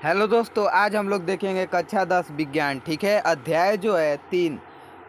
Hello दोस्तों, आज हम लोग देखेंगे कक्षा 10 विज्ञान। ठीक है, अध्याय जो है 3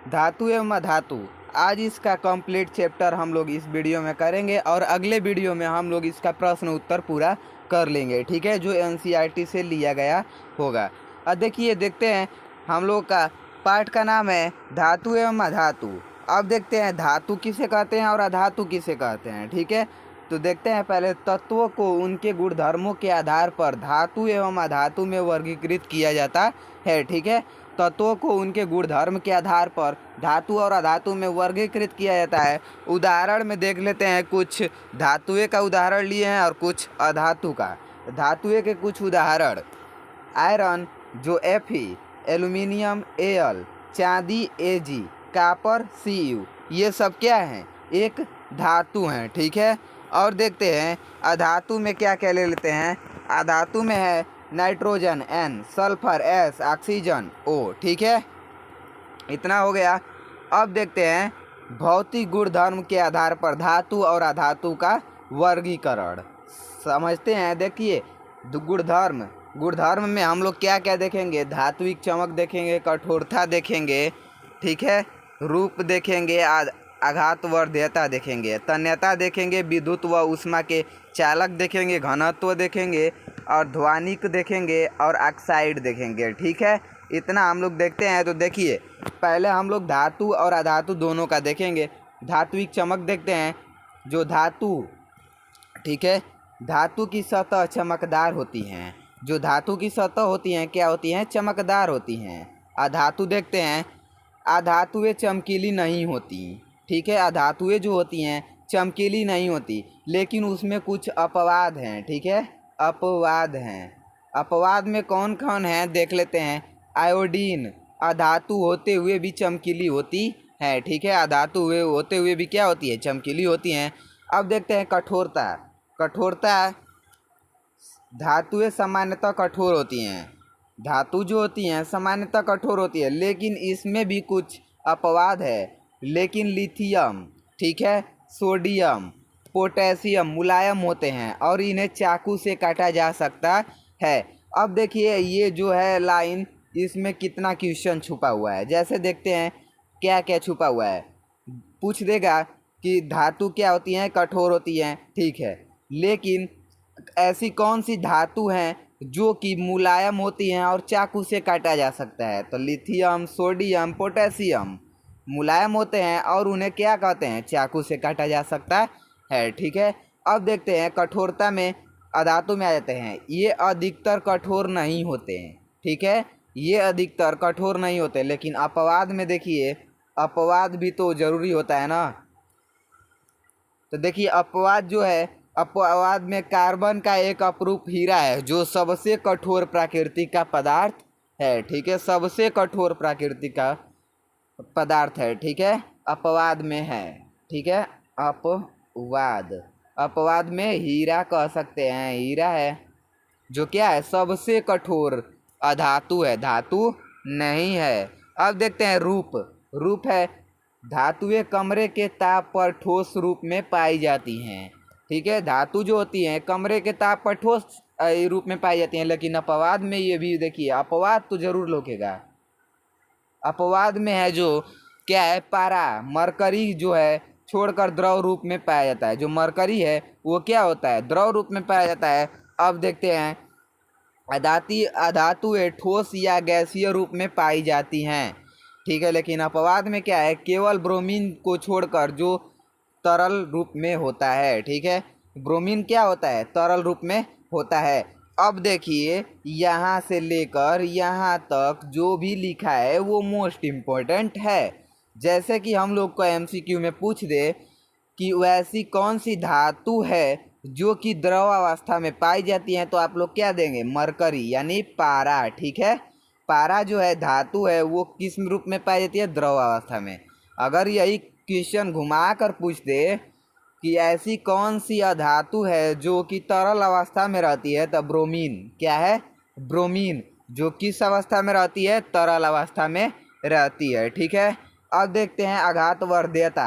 धातु एवं अधातु। आज इसका कंप्लीट चैप्टर हम लोग इस वीडियो में करेंगे और अगले वीडियो में हम लोग इसका प्रश्न उत्तर पूरा कर लेंगे। ठीक है, जो एनसीईआरटी से लिया गया होगा। अब देखते हैं हम लोग का पाठ का नाम है धातु एवं अधातु। अब देखते हैं धातु किसे कहते हैं और अधातु किसे कहते हैं। ठीक है, तो देखते हैं पहले तत्वों को उनके गुणधर्मों के आधार पर धातु एवं अधातु में वर्गीकृत किया जाता है। ठीक है, तत्वों को उनके गुणधर्म के आधार पर धातु और अधातु में वर्गीकृत किया जाता है। उदाहरण में देख लेते हैं, कुछ धातुएं का उदाहरण लिए हैं और कुछ अधातु का। धातुएं के कुछ उदाहरण: आयरन जो Fe, एल्यूमिनियम Al, चांदी Ag, कापर Cu, ये सब क्या हैं? एक धातु हैं। ठीक है, और देखते हैं अधातु में क्या क्या ले लेते हैं। अधातु में है nitrogen N, sulphur S, oxygen O। ठीक है, इतना हो गया। अब देखते हैं भौतिक गुणधर्म के आधार पर धातु और अधातु का वर्गीकरण समझते हैं। देखिए, गुणधर्म में हम लोग क्या क्या देखेंगे? धात्विक चमक देखेंगे, कठोरता देखेंगे, ठीक है, रूप देखेंगे, आघात वर्ध्यता देखेंगे, तन्यता देखेंगे, विद्युत व ऊष्मा के चालक देखेंगे, घनत्व देखेंगे और ध्वनिक देखेंगे और ऑक्साइड देखेंगे। ठीक है, इतना हम लोग देखते हैं। तो देखिए, पहले हम लोग धातु और अधातु दोनों का देखेंगे। धात्विक चमक देखते हैं। जो धातु, ठीक है, धातु की सतह चमकदार होती हैं। जो धातु की सतह होती हैं क्या होती हैं? चमकदार होती हैं। अधातु देखते हैं। अधातुएं चमकीली नहीं होती। ठीक है, अधातुएं जो होती हैं चमकीली नहीं होती, लेकिन उसमें कुछ अपवाद हैं। ठीक है, अपवाद हैं। अपवाद में कौन कौन है देख लेते हैं। आयोडीन अधातु होते हुए भी चमकीली होती है। ठीक है, अधातु होते हुए भी क्या होती है? चमकीली होती हैं। अब देखते हैं कठोरता। धातुएं सामान्यतः कठोर होती हैं। धातु जो होती हैं सामान्यतः कठोर होती है, लेकिन इसमें भी कुछ अपवाद है। लेकिन लिथियम, ठीक है, सोडियम, पोटेशियम मुलायम होते हैं और इन्हें चाकू से काटा जा सकता है। अब देखिए, ये जो है लाइन, इसमें कितना क्वेश्चन छुपा हुआ है। जैसे देखते हैं क्या क्या छुपा हुआ है। पूछ देगा कि धातु क्या होती हैं? कठोर होती हैं। ठीक है, लेकिन ऐसी कौन सी धातु हैं जो कि मुलायम होती हैं और चाकू से काटा जा सकता है? तो लिथियम, सोडियम, पोटेशियम मुलायम होते हैं और उन्हें क्या कहते हैं? चाकू से काटा जा सकता है। ठीक है, अब देखते हैं कठोरता में अधातु में आ जाते हैं। ये अधिकतर कठोर नहीं होते हैं। ठीक है, ये अधिकतर कठोर नहीं होते, लेकिन अपवाद में देखिए, अपवाद भी तो जरूरी होता है ना। तो देखिए, अपवाद जो है, अपवाद में कार्बन का एक अपरूप हीरा है जो सबसे कठोर प्रकृति का पदार्थ है। ठीक है, सबसे कठोर प्रकृति का पदार्थ है। ठीक है, अपवाद में है। ठीक है, अपवाद में हीरा कह सकते हैं। हीरा है जो क्या है? सबसे कठोर अधातु है, धातु नहीं है। अब देखते हैं रूप है। धातुएं कमरे के ताप पर ठोस रूप में पाई जाती हैं। ठीक है, धातु जो होती हैं कमरे के ताप पर ठोस रूप में पाई जाती हैं। लेकिन अपवाद में ये भी देखिए, अपवाद तो जरूर लोगेगा। अपवाद में है जो क्या है? पारा, मरकरी जो है छोड़कर द्रव रूप में पाया जाता है। जो मरकरी है वो क्या होता है? द्रव रूप में पाया जाता है। अब देखते हैं अधातुएं ठोस या गैसीय रूप में पाई जाती हैं। ठीक है, लेकिन अपवाद में क्या है? केवल ब्रोमीन को छोड़कर जो तरल रूप में होता है। ठीक है, ब्रोमीन क्या होता है? तरल रूप में होता है। अब देखिए, यहाँ से लेकर यहाँ तक जो भी लिखा है वो मोस्ट इम्पोर्टेंट है। जैसे कि हम लोग को एमसीक्यू में पूछ दे कि वैसी कौन सी धातु है जो कि द्रव अवस्था में पाई जाती है, तो आप लोग क्या देंगे? मरकरी यानी पारा। ठीक है, पारा जो है धातु है वो किस रूप में पाई जाती है? द्रव अवस्था में। अगर यही क्वेश्चन घुमा कर पूछ दे कि ऐसी कौन सी अधातु है जो कि तरल अवस्था में रहती है, तो ब्रोमीन। क्या है? ब्रोमीन, जो किस अवस्था में रहती है? तरल अवस्था में रहती है। ठीक है, अब देखते हैं आघातवर्ध्यता।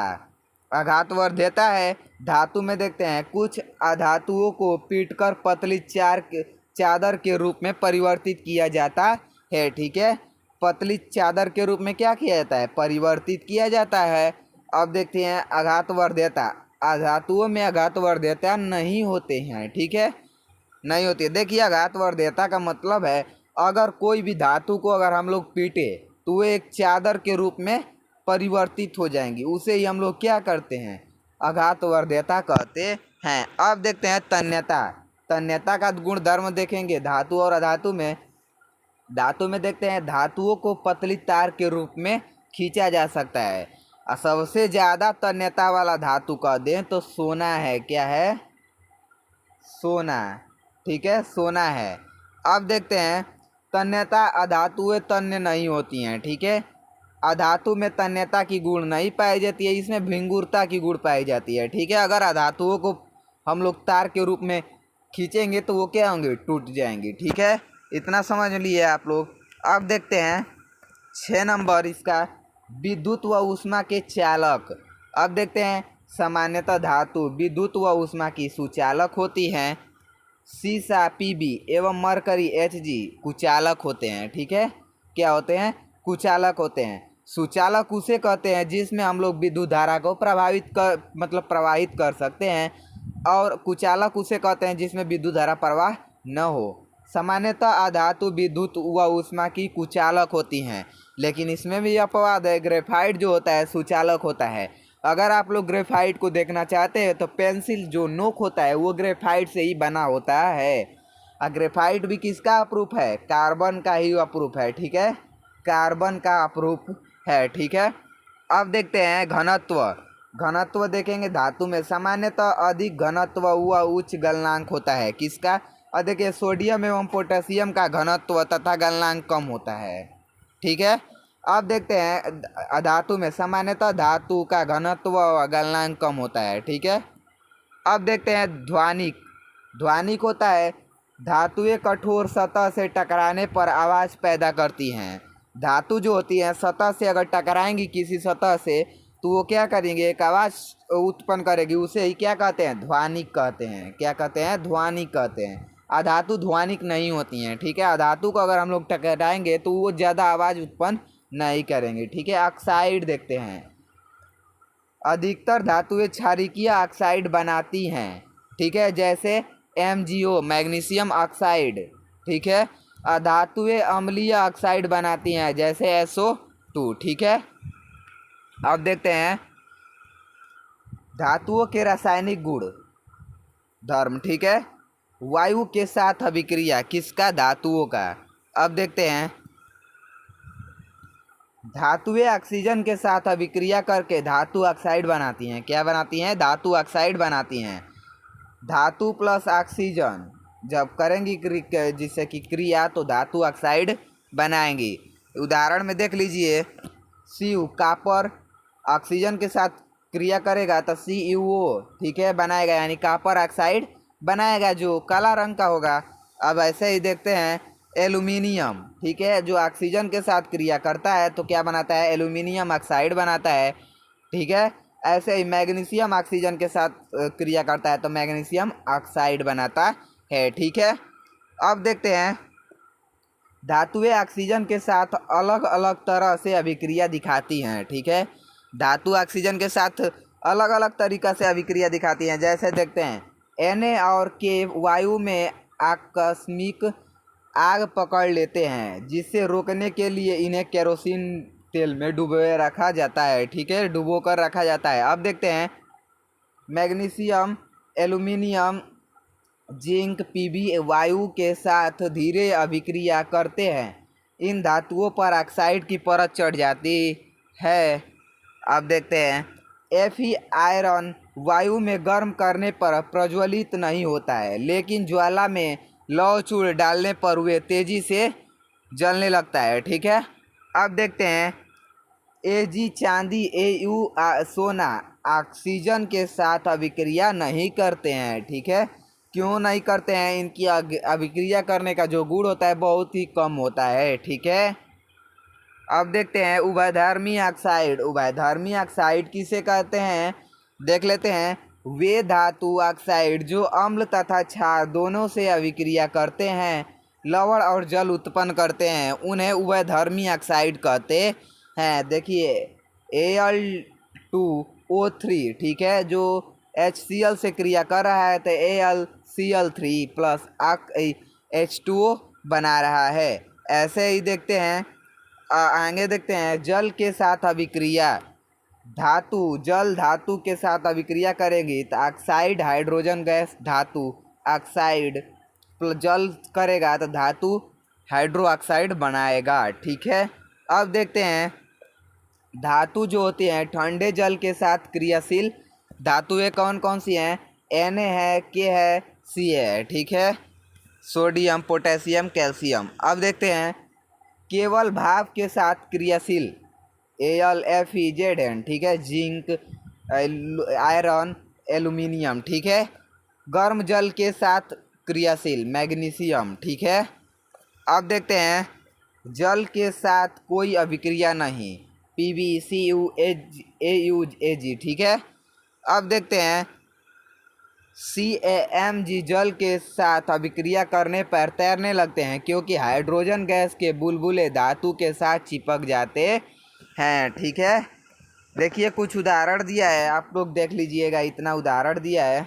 आघातवर्ध्यता है धातु में देखते हैं कुछ अधातुओं को पीटकर पतली चादर के रूप में परिवर्तित किया जाता है। ठीक है, पतली चादर के रूप में क्या किया जाता है, परिवर्तित किया जाता है। अब देखते हैं आघातवर्ध्यता। अधातुओं में आघातवर्ध्यता नहीं होते हैं। ठीक है, नहीं होती है। देखिए आघातवर्ध्यता का मतलब है अगर कोई भी धातु को अगर हम लोग पीटे तो वो एक चादर के रूप में परिवर्तित हो जाएंगी, उसे ही हम लोग क्या करते हैं, आघातवर्ध्यता कहते हैं। अब देखते हैं तन्यता। तन्यता का गुण धर्म देखेंगे धातु और अधातु में। धातु में देखते हैं धातुओं को पतली तार के रूप में खींचा जा सकता है। और सबसे ज़्यादा तन्यता वाला धातु कह दें तो सोना है। क्या है, सोना। ठीक है, सोना है। अब देखते हैं तन्यता अधातुएं तन्य नहीं होती हैं। ठीक है, अधातु में तन्यता की गुण नहीं पाई जाती है, इसमें भिंगुरता की गुण पाई जाती है। ठीक है, अगर अधातुओं को हम लोग तार के रूप में खींचेंगे तो वो क्या होंगे, टूट जाएंगे। ठीक है, इतना समझ लिए आप लोग। अब देखते हैं 6 नंबर इसका, विद्युत व ऊष्मा के चालक। अब देखते हैं सामान्यतः धातु विद्युत व ऊष्मा की सुचालक होती हैं। सीसा पीबी एवं मरकरी एचजी कुचालक होते हैं। ठीक है, क्या होते हैं, कुचालक होते हैं। सुचालक उसे कहते हैं जिसमें हम लोग विद्युत धारा को प्रवाहित कर सकते हैं, और कुचालक उसे कहते हैं जिसमें विद्युत धारा प्रवाह न हो। सामान्यतः अधातु विद्युत व ऊष्मा की कुचालक होती हैं, लेकिन इसमें भी अपवाद है। ग्रेफाइट जो होता है सुचालक होता है। अगर आप लोग ग्रेफाइट को देखना चाहते हैं तो पेंसिल जो नोक होता है वो ग्रेफाइट से ही बना होता है। और ग्रेफाइट भी किसका अप्रूफ है, कार्बन का ही अप्रूफ है। ठीक है, कार्बन का अप्रूफ है। ठीक है, अब देखते हैं घनत्व। घनत्व देखेंगे धातु में सामान्यतः अधिक घनत्व व उच्च गलनांक होता है। किसका, और देखिए सोडियम एवं पोटेशियम का घनत्व तथा गलनांक कम होता है। ठीक है, अब देखते हैं अधातु में सामान्यतः धातु का घनत्व व गलनांक कम होता है। ठीक है, अब देखते हैं ध्वनिक। ध्वनिक होता है धातुएं कठोर सतह से टकराने पर आवाज़ पैदा करती हैं। धातु जो होती है सतह से अगर टकराएंगी किसी सतह से तो वो क्या करेंगे, एक आवाज़ उत्पन्न करेगी, उसे ही क्या कहते हैं, ध्वनिक कहते हैं। क्या कहते हैं, ध्वनिक कहते हैं। अधातु ध्वनिक नहीं होती हैं। ठीक है, अधातु को अगर हम लोग टकराएंगे तो वो ज़्यादा आवाज़ उत्पन्न नहीं करेंगे। ठीक है, ऑक्साइड देखते हैं। अधिकतर धातुएं क्षारीकीय ऑक्साइड बनाती हैं। ठीक है, जैसे MgO मैग्नीशियम ऑक्साइड। ठीक है, धातुएं अम्लीय ऑक्साइड बनाती हैं जैसे SO2। ठीक है, अब देखते हैं धातुओं के रासायनिक गुण धर्म। ठीक है, वायु के साथ अभिक्रिया किसका, धातुओं का। अब देखते हैं धातुएं ऑक्सीजन के साथ अभिक्रिया करके धातु ऑक्साइड बनाती हैं। क्या बनाती हैं, धातु ऑक्साइड बनाती हैं। धातु प्लस ऑक्सीजन जब करेंगी जिससे कि क्रिया तो धातु ऑक्साइड बनाएंगी। उदाहरण में देख लीजिए CU कॉपर ऑक्सीजन के साथ क्रिया करेगा तो CuO ठीक है बनाएगा, यानी कॉपर ऑक्साइड बनाएगा जो काला रंग का होगा। अब ऐसे ही देखते हैं एल्यूमिनियम। ठीक है, जो ऑक्सीजन के साथ क्रिया करता है तो क्या बनाता है, एल्यूमिनियम ऑक्साइड बनाता है। ठीक है, ऐसे ही मैग्नीशियम ऑक्सीजन के साथ क्रिया करता है तो मैग्नीशियम ऑक्साइड बनाता है। ठीक है, अब देखते हैं धातुएं ऑक्सीजन के साथ अलग अलग तरह से अभिक्रिया दिखाती हैं। ठीक है, धातु ऑक्सीजन के साथ अलग अलग तरीक़ा से अभिक्रिया दिखाती हैं। जैसे देखते हैं Na और K वायु में आकस्मिक आग पकड़ लेते हैं, जिससे रोकने के लिए इन्हें केरोसिन तेल में डुबोए रखा जाता है। ठीक है, डुबो कर रखा जाता है। अब देखते हैं मैग्नीशियम, एल्यूमिनियम, जिंक, Pb वायु के साथ धीरे अभिक्रिया करते हैं। इन धातुओं पर ऑक्साइड की परत चढ़ जाती है। अब देखते हैं Fe आयरन वायु में गर्म करने पर प्रज्वलित नहीं होता है, लेकिन ज्वाला में लौह चूर्ण डालने पर वे तेजी से जलने लगता है। ठीक है, अब देखते हैं Ag चांदी, Au सोना ऑक्सीजन के साथ अभिक्रिया नहीं करते हैं। ठीक है, क्यों नहीं करते हैं, इनकी अभिक्रिया करने का जो गुण होता है बहुत ही कम होता है। ठीक है, अब देखते हैं उभयधर्मी ऑक्साइड। उभयधर्मी ऑक्साइड किसे कहते हैं, देख लेते हैं। वे धातु ऑक्साइड जो अम्ल तथा क्षार दोनों से अभिक्रिया करते हैं, लवण और जल उत्पन्न करते हैं, उन्हें उभयधर्मी ऑक्साइड कहते हैं। देखिए Al2O3, ठीक है, जो HCl से क्रिया कर रहा है तो AlCl3 प्लस H2O बना रहा है। ऐसे ही देखते हैं आगे देखते हैं जल के साथ अभिक्रिया। धातु जल धातु के साथ अभिक्रिया करेगी तो ऑक्साइड हाइड्रोजन गैस धातु ऑक्साइड जल करेगा तो धातु हाइड्रो ऑक्साइड बनाएगा। ठीक है, अब देखते हैं धातु जो होती हैं ठंडे जल के साथ क्रियाशील धातुएं कौन कौन सी हैं? Na है, K है, Ca है। ठीक है, सोडियम, पोटेशियम, कैल्शियम। अब देखते हैं केवल भाप के साथ क्रियाशील AlFeZn, ठीक है, जिंक, आयरन, एल्यूमिनियम। ठीक है, गर्म जल के साथ क्रियाशील मैग्नीशियम। ठीक है, अब देखते हैं जल के साथ कोई अभिक्रिया नहीं PbCuAuAg। ठीक है, अब देखते हैं CaMg जल के साथ अभिक्रिया करने पर तैरने लगते हैं क्योंकि हाइड्रोजन गैस के बुलबुले धातु के साथ चिपक जाते हैं। ठीक है, देखिए कुछ उदाहरण दिया है, आप लोग देख लीजिएगा, इतना उदाहरण दिया है।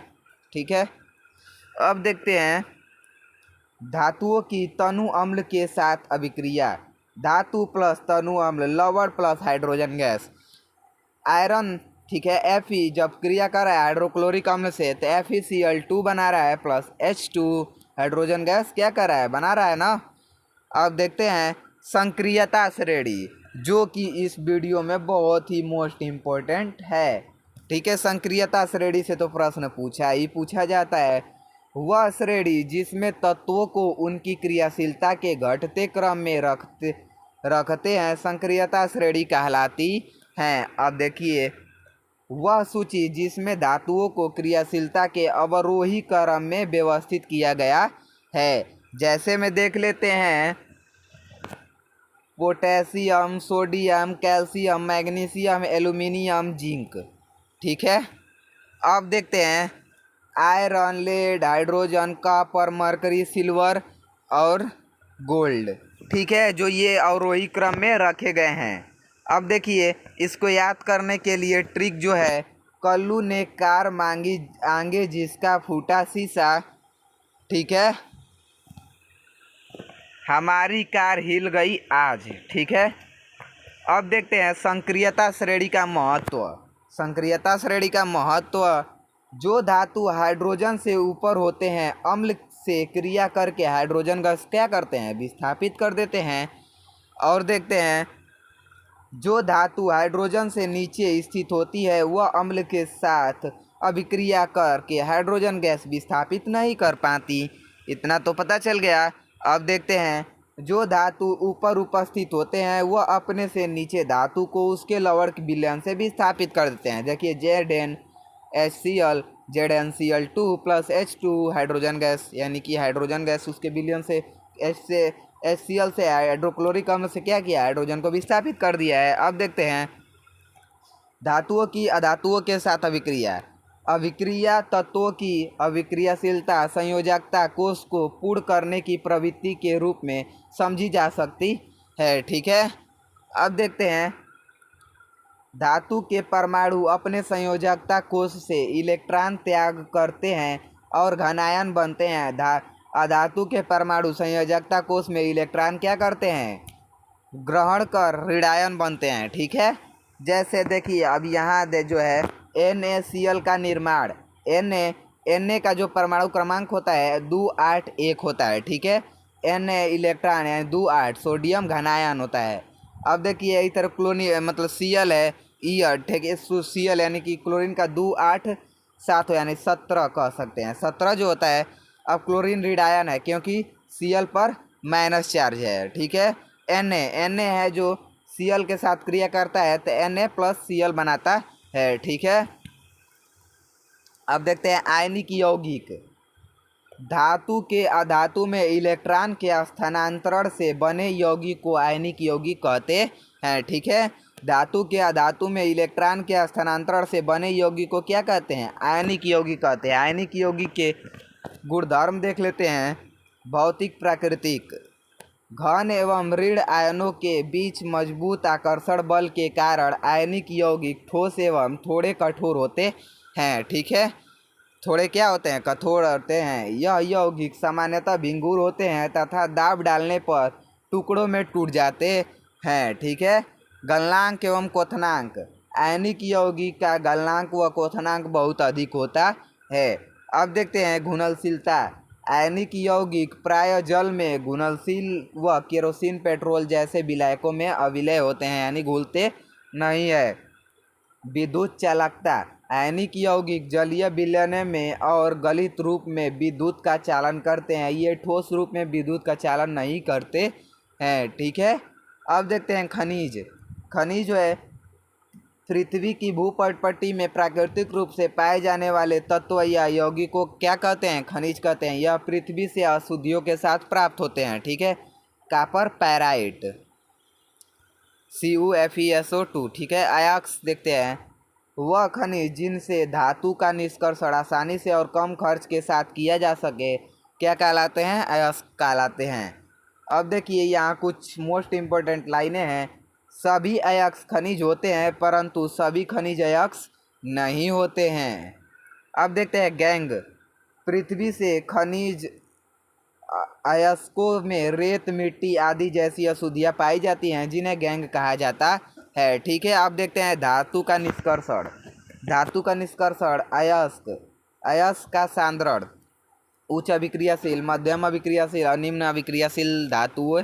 ठीक है, अब देखते हैं धातुओं की तनु अम्ल के साथ अभिक्रिया। धातु प्लस तनु अम्ल, लवण प्लस हाइड्रोजन गैस। आयरन, ठीक है, Fe जब क्रिया कर रहा है हाइड्रोक्लोरिक अम्ल से तो FeCl2 बना रहा है प्लस H2 हाइड्रोजन गैस क्या कर रहा है? बना रहा है ना। अब देखते हैं संक्रियता श्रेणी, जो कि इस वीडियो में बहुत ही मोस्ट इम्पोर्टेंट है। ठीक है, संक्रियता श्रेणी से तो प्रश्न पूछा जाता है। वह श्रेणी जिसमें तत्वों को उनकी क्रियाशीलता के घटते क्रम में रखते हैं संक्रियता श्रेणी कहलाती हैं। अब देखिए वह सूची जिसमें धातुओं को क्रियाशीलता के अवरोही क्रम में व्यवस्थित किया गया है। जैसे में देख लेते हैं potassium, sodium, calcium, magnesium, aluminium, zinc. ठीक है, अब देखते हैं iron, lead, hydrogen, copper, mercury, silver और गोल्ड। ठीक है, जो ये अवरोही क्रम में रखे गए हैं। अब देखिए इसको याद करने के लिए ट्रिक जो है, कल्लू ने कार मांगी आगे जिसका फूटा शीशा। ठीक है, हमारी कार हिल गई आज। ठीक है, अब देखते हैं संक्रियता श्रेणी का महत्व। संक्रियता श्रेणी का महत्व, जो धातु हाइड्रोजन से ऊपर होते हैं अम्ल से क्रिया करके हाइड्रोजन गैस क्या करते हैं? विस्थापित कर देते हैं। और देखते हैं जो धातु हाइड्रोजन से नीचे स्थित होती है वह अम्ल के साथ अभिक्रिया करके हाइड्रोजन गैस विस्थापित नहीं कर पाती। इतना तो पता चल गया। अब देखते हैं जो धातु ऊपर उपस्थित होते हैं वह अपने से नीचे धातु को उसके लवण विलयन से विस्थापित कर देते हैं। देखिए ZnHCl, ZnCl2 plus H2 hydrogen gas, यानी कि हाइड्रोजन गैस उसके विलयन से HCl से हाइड्रोक्लोरिक अम्ल से क्या किया? हाइड्रोजन को विस्थापित कर दिया है। अब देखते हैं धातुओं की अधातुओं के साथ अभिक्रिया। अभिक्रिया तत्वों की अभिक्रियाशीलता संयोजकता कोष को पूर्ण करने की प्रवृत्ति के रूप में समझी जा सकती है। ठीक है, अब देखते हैं धातु के परमाणु अपने संयोजकता कोष से इलेक्ट्रॉन त्याग करते हैं और घनायन बनते हैं। अधातु के परमाणु संयोजकता कोष में इलेक्ट्रॉन क्या करते हैं? ग्रहण कर ऋणायन बनते हैं। ठीक है, जैसे देखिए अब यहाँ जो है NaCl का निर्माण, Na का जो परमाणु क्रमांक होता है 281 होता है। ठीक है, Na इलेक्ट्रॉन है 28, सोडियम घनायन होता है। अब देखिए इधर क्लोरीन मतलब Cl है E8, ठीक है, Cl यानी कि क्लोरीन का 287 हो, यानी 17 कह सकते हैं। 17 जो होता है, अब क्लोरीन ऋणायन है क्योंकि Cl पर माइनस चार्ज है। ठीक है, Na है जो Cl के साथ क्रिया करता है तो Na प्लस Cl बनाता है। ठीक है, अब देखते हैं आयनिक यौगिक। धातु के अधातु में इलेक्ट्रॉन के स्थानांतरण से बने यौगिक को आयनिक यौगिक कहते हैं, ठीक है। धातु के अधातु में इलेक्ट्रॉन के स्थानांतरण से बने यौगिक को क्या कहते हैं? आयनिक यौगिक कहते हैं। आयनिक यौगिक के गुणधर्म देख लेते हैं। भौतिक प्राकृतिक, घन एवं ऋण आयनों के बीच मजबूत आकर्षण बल के कारण आयनिक यौगिक ठोस एवं थोड़े कठोर होते हैं, ठीक है। थोड़े क्या होते हैं? कठोर होते हैं। यह यौगिक सामान्यतः भिंगुर होते हैं तथा दाब डालने पर टुकड़ों में टूट जाते हैं, ठीक है। गलनांक एवं क्वथनांक, आयनिक यौगिक का गलनांक व क्वथनांक बहुत अधिक होता है। अब देखते हैं घुलनशीलता। आयनिक यौगिक प्राय जल में घुलनशील व केरोसिन पेट्रोल जैसे विलायकों में अविलय होते हैं, यानी घुलते नहीं है। विद्युत चालकता, आयनिक यौगिक जलीय विलयन में और गलित रूप में विद्युत का चालन करते हैं। ये ठोस रूप में विद्युत का चालन नहीं करते हैं, ठीक है। अब देखते हैं खनिज। खनिज जो है पृथ्वी की भूपटपट्टी में प्राकृतिक रूप से पाए जाने वाले तत्व या यौगिक को क्या कहते हैं? खनिज कहते हैं। यह पृथ्वी से अशुद्धियों के साथ प्राप्त होते हैं, ठीक है। कॉपर पैराइट, CuFeSO2, ठीक है। अयस्क देखते हैं, वह खनिज जिनसे धातु का निष्कर्षण आसानी से और कम खर्च के साथ किया जा सके क्या कहलाते हैं? अयस्क कहलाते हैं। अब देखिए यहाँ कुछ मोस्ट इम्पोर्टेंट लाइनें हैं। सभी अयस्क खनिज होते हैं परंतु सभी खनिज अयस्क नहीं होते हैं। अब देखते हैं गैंग। पृथ्वी से खनिज अयस्कों में रेत, मिट्टी आदि जैसी अशुद्धियाँ पाई जाती हैं जिन्हें गैंग कहा जाता है, ठीक है। अब देखते हैं धातु का निष्कर्षण। धातु का निष्कर्षण अयस्क, अयस्क का सांद्रण उच्च अभिक्रियाशील, मध्यम अभिक्रियाशील और निम्न अभिक्रियाशील धातु,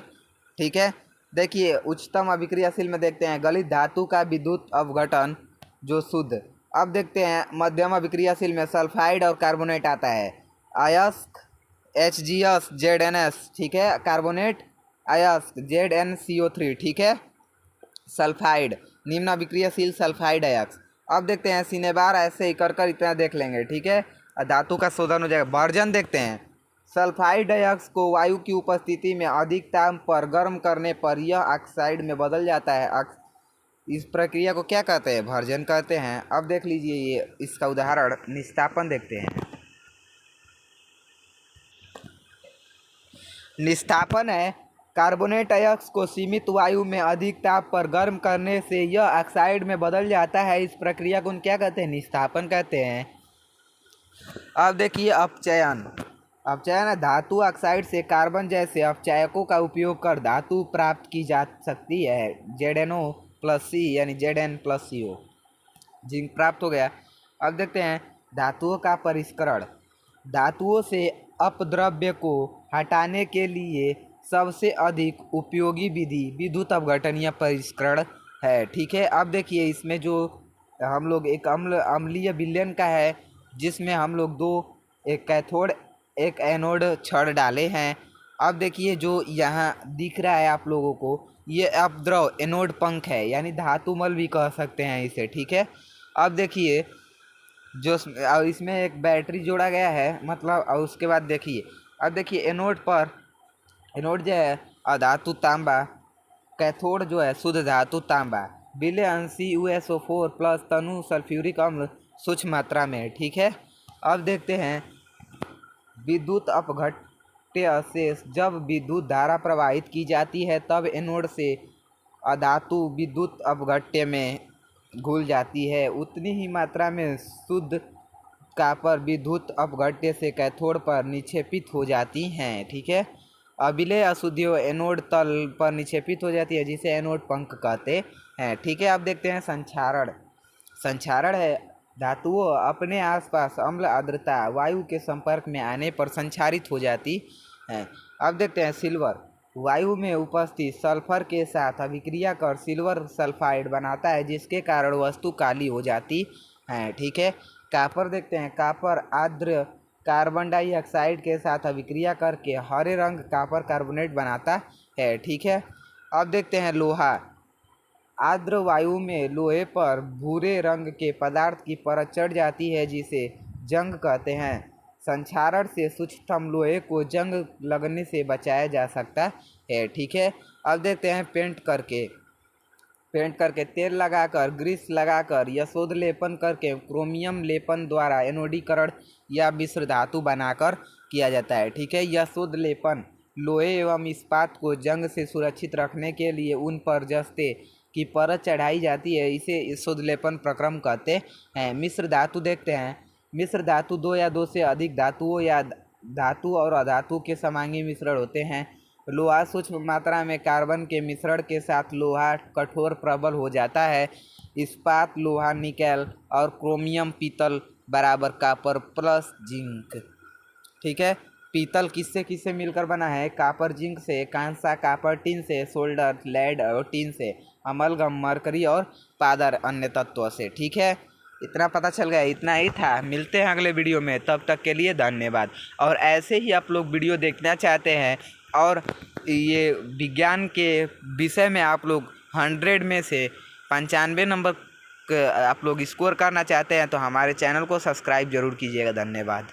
ठीक है। देखिए उच्चतम अभिक्रियाशील में देखते हैं गलित धातु का विद्युत अपघटन जो शुद्ध। अब देखते हैं मध्यम अभिक्रियाशील में सल्फाइड और कार्बोनेट आता है। अयस्क HgS ZnS, ठीक है। कार्बोनेट अयस्क ZnCO3, ठीक है। सल्फाइड निम्न अभिक्रियाशील सल्फाइड अयस्क। अब देखते हैं सिनेबार, ऐसे ही कर इतना देख लेंगे, ठीक है। धातु का शोधन हो जाएगा। वर्जन देखते हैं। सल्फाइड अयस्क को वायु की उपस्थिति में अधिक ताप पर गर्म करने पर यह ऑक्साइड में बदल जाता है। इस प्रक्रिया को क्या कहते हैं? भर्जन कहते हैं। अब देख लीजिए ये इसका उदाहरण निस्तापन देखते हैं। निस्तापन है कार्बोनेट अयस्क को सीमित वायु में अधिक ताप पर गर्म करने से यह ऑक्साइड में बदल जाता है। इस प्रक्रिया को क्या कहते हैं? निस्तापन कहते हैं। अब देखिए अपचयन। अपचयन है धातु ऑक्साइड से कार्बन जैसे अपचायकों का उपयोग कर धातु प्राप्त की जा सकती है। ZnO+C यानी Zn+CO, जिंक प्राप्त हो गया। अब देखते हैं धातुओं का परिष्करण। धातुओं से अपद्रव्य को हटाने के लिए सबसे अधिक उपयोगी विधि विद्युत अपघटन या परिष्करण है, ठीक है। अब देखिए इसमें जो हम लोग एक अम्लीय विलयन का है जिसमें हम लोग दो, एक कैथोड एक एनोड छड़ डाले हैं। अब देखिए जो यहाँ दिख रहा है आप लोगों को, ये अपद्रव एनोड पंख है, यानी धातुमल भी कह सकते हैं इसे, ठीक है। अब देखिए जो इसमें एक बैटरी जोड़ा गया है, मतलब, और उसके बाद देखिए, अब देखिए एनोड पर, एनोड जो है अधातु तांबा, कैथोड जो है शुद्ध धातु तांबा, विलयन CuSO4 प्लस तनु सल्फ्यूरिक अम्ल सूक्ष्म मात्रा में, ठीक है। अब देखते हैं विद्युत अपघट्य से जब विद्युत धारा प्रवाहित की जाती है तब एनोड से अधातु विद्युत अपघट्य में घुल जाती है। उतनी ही मात्रा में शुद्ध कॉपर विद्युत अपघट्य से कैथोड पर निक्षेपित हो जाती हैं, ठीक है। अविलय अशुद्धियों एनोड तल पर निक्षेपित हो जाती है जिसे एनोड पंख कहते हैं, ठीक है। अब देखते हैं संक्षारण। संक्षारण है धातुओं अपने आसपास अम्ल आर्द्रता वायु के संपर्क में आने पर संक्षारित हो जाती हैं। अब देखते हैं सिल्वर। वायु में उपस्थित सल्फर के साथ अभिक्रिया कर सिल्वर सल्फाइड बनाता है जिसके कारण वस्तु काली हो जाती है, ठीक है। कॉपर देखते हैं। कॉपर आर्द्र कार्बन डाइऑक्साइड के साथ अभिक्रिया करके हरे रंग कॉपर कार्बोनेट बनाता है, ठीक है। अब देखते हैं लोहा। आर्द्र वायु में लोहे पर भूरे रंग के पदार्थ की परत चढ़ जाती है जिसे जंग कहते हैं। संक्षारण से सूक्ष्मतम लोहे को जंग लगने से बचाया जा सकता है, ठीक है। अब देखते हैं पेंट करके। पेंट करके, तेल लगाकर, ग्रीस लगाकर या शोध लेपन करके, क्रोमियम लेपन द्वारा एनोडीकरण या मिश्र धातु बनाकर किया जाता है। ठीक है, यह शोध लेपन लोहे एवं इस्पात को जंग से सुरक्षित रखने के लिए उन पर जस्ते की परत चढ़ाई जाती है, इसे शोध लेपन प्रक्रम कहते हैं। मिश्र धातु देखते हैं। मिश्र धातु दो या दो से अधिक धातुओं या धातु और अधातु के समांगी मिश्रण होते हैं। लोहा सूक्ष्म मात्रा में कार्बन के मिश्रण के साथ लोहा कठोर प्रबल हो जाता है। इस्पात लोहा निकेल और क्रोमियम पीतल बराबर कापर प्लस जिंक। ठीक है, पीतल किससे किससे मिलकर बना है? कापर जिंक से, कांसा कापर टिन से, सोल्डर लेड और टिन से, अमलगम मरकरी और पादर अन्य तत्वों से। ठीक है, इतना पता चल गया, इतना ही था। मिलते हैं अगले वीडियो में, तब तक के लिए धन्यवाद। और ऐसे ही आप लोग वीडियो देखना चाहते हैं और ये विज्ञान के विषय में आप लोग 100 में से 95 नंबर आप लोग स्कोर करना चाहते हैं तो हमारे चैनल को सब्सक्राइब जरूर कीजिएगा। धन्यवाद।